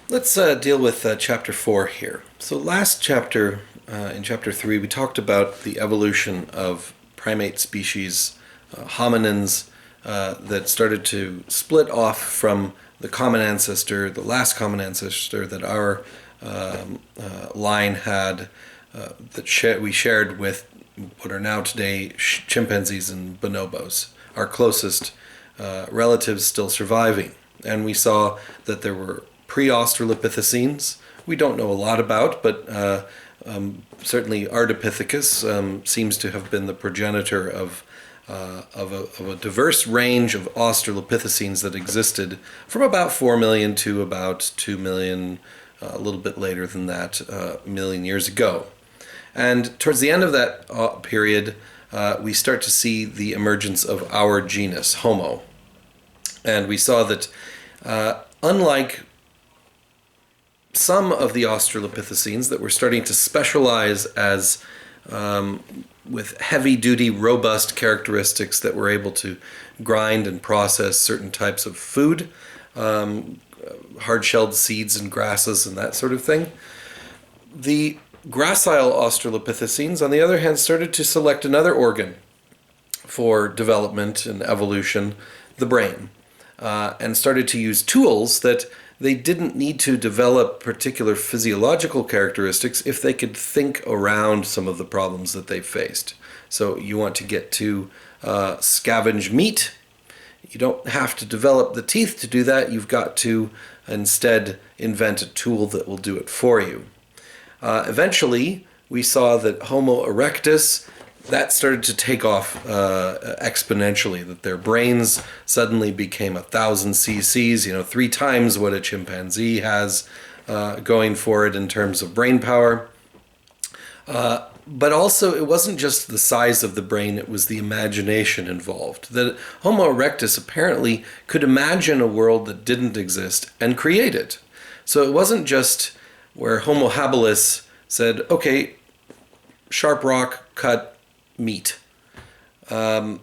Let's deal with chapter 4 here. So last chapter, in chapter 3, we talked about the evolution of primate species, hominins, that started to split off from the common ancestor, the last common ancestor that our line had, we shared with what are now today chimpanzees and bonobos, our closest relatives still surviving. And we saw that there were pre-Australopithecines, we don't know a lot about, but certainly Ardipithecus seems to have been the progenitor of a diverse range of Australopithecines that existed from about 4 million to about 2 million, a little bit later than that, million years ago. And towards the end of that period, we start to see the emergence of our genus, Homo. And we saw that unlike some of the Australopithecines that were starting to specialize as with heavy-duty, robust characteristics that were able to grind and process certain types of food, hard-shelled seeds and grasses and that sort of thing. The gracile Australopithecines, on the other hand, started to select another organ for development and evolution, the brain, and started to use tools that they didn't need to develop particular physiological characteristics if they could think around some of the problems that they faced. So you want to get to scavenge meat. You don't have to develop the teeth to do that. You've got to instead invent a tool that will do it for you. Eventually, we saw that Homo erectus, that started to take off exponentially, that their brains suddenly became 1,000 cc's, 3 times what a chimpanzee has going for it in terms of brain power. But also, it wasn't just the size of the brain, it was the imagination involved. That Homo erectus apparently could imagine a world that didn't exist and create it. So it wasn't just where Homo habilis said, okay, sharp rock, cut, meat. Homo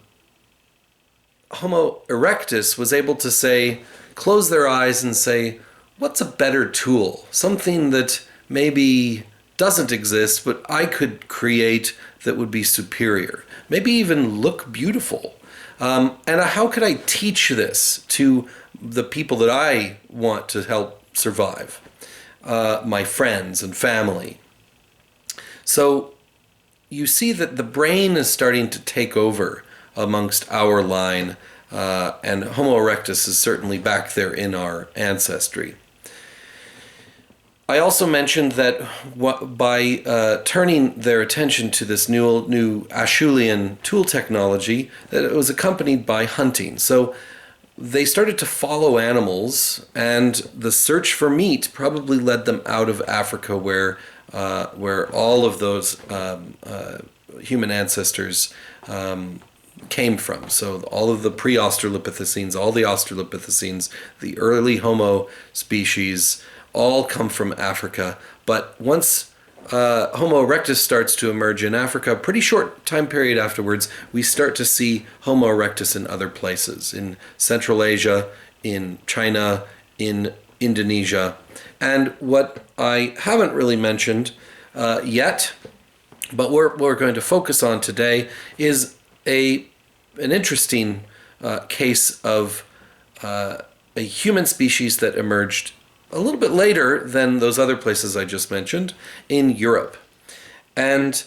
erectus was able to say, close their eyes and say, what's a better tool? Something that maybe doesn't exist, but I could create that would be superior. Maybe even look beautiful. And how could I teach this to the people that I want to help survive? My friends and family. So you see that the brain is starting to take over amongst our line, and Homo erectus is certainly back there in our ancestry. I also mentioned that by turning their attention to this new Acheulean tool technology, that it was accompanied by hunting. So they started to follow animals, and the search for meat probably led them out of Africa, where all of those human ancestors came from. So all of the pre-Australopithecines, all the Australopithecines, the early Homo species, all come from Africa. But once Homo erectus starts to emerge in Africa, pretty short time period afterwards, we start to see Homo erectus in other places, in Central Asia, in China, in Indonesia. And what I haven't really mentioned yet, but we're going to focus on today, is an interesting case of a human species that emerged a little bit later than those other places I just mentioned, in Europe. And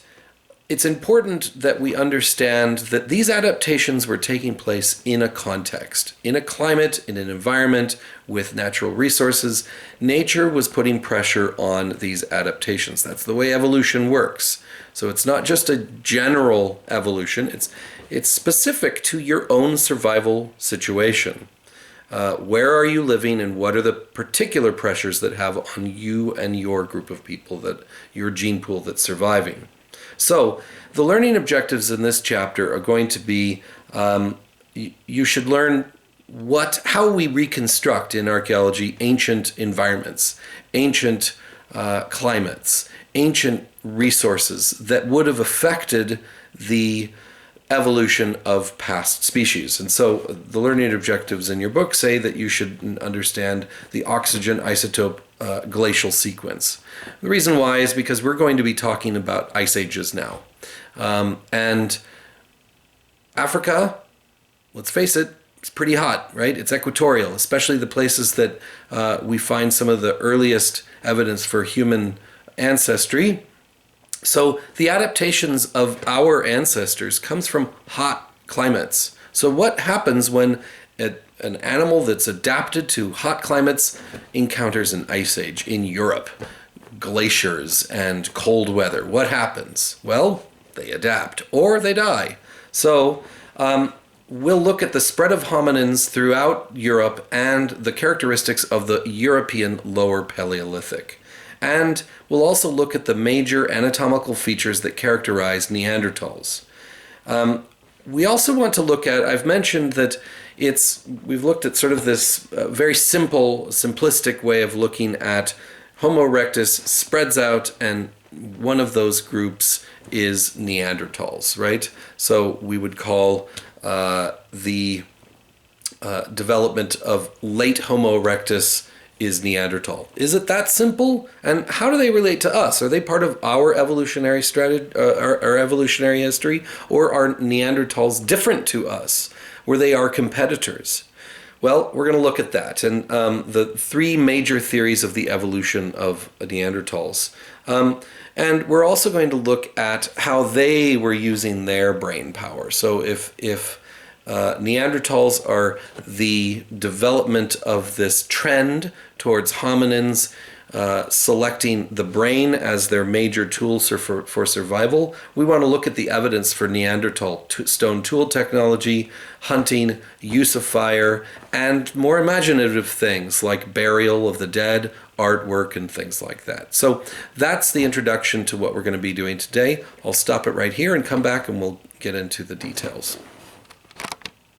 it's important that we understand that these adaptations were taking place in a context, in a climate, in an environment with natural resources. Nature was putting pressure on these adaptations. That's the way evolution works. So it's not just a general evolution, it's specific to your own survival situation. Where are you living, and what are the particular pressures that have on you and your group of people, that your gene pool that's surviving? So the learning objectives in this chapter are going to be, you should learn how we reconstruct in archaeology ancient environments, ancient climates, ancient resources that would have affected the evolution of past species. And so the learning objectives in your book say that you should understand the oxygen isotope glacial sequence. The reason why is because we're going to be talking about ice ages now. And Africa, let's face it, it's pretty hot, right? It's equatorial, especially the places that we find some of the earliest evidence for human ancestry. So the adaptations of our ancestors comes from hot climates. So what happens when an animal that's adapted to hot climates encounters an ice age in Europe, glaciers and cold weather? What happens? Well, they adapt or they die. So we'll look at the spread of hominins throughout Europe and the characteristics of the European Lower Paleolithic. And we'll also look at the major anatomical features that characterize Neanderthals. We also want to look at, I've mentioned that we've looked at sort of this very simplistic way of looking at Homo erectus spreads out, and one of those groups is Neanderthals, right? So we would call the development of late Homo erectus is Neanderthal. Is it that simple? And how do they relate to us? Are they part of our evolutionary strategy, our evolutionary history, or are Neanderthals different to us? Were they our competitors? Well, we're going to look at that and the three major theories of the evolution of Neanderthals. And we're also going to look at how they were using their brain power. So if Neanderthals are the development of this trend towards hominins selecting the brain as their major tool for survival, we want to look at the evidence for Neanderthal stone tool technology, hunting, use of fire, and more imaginative things like burial of the dead, artwork, and things like that. So that's the introduction to what we're going to be doing today. I'll stop it right here and come back and we'll get into the details.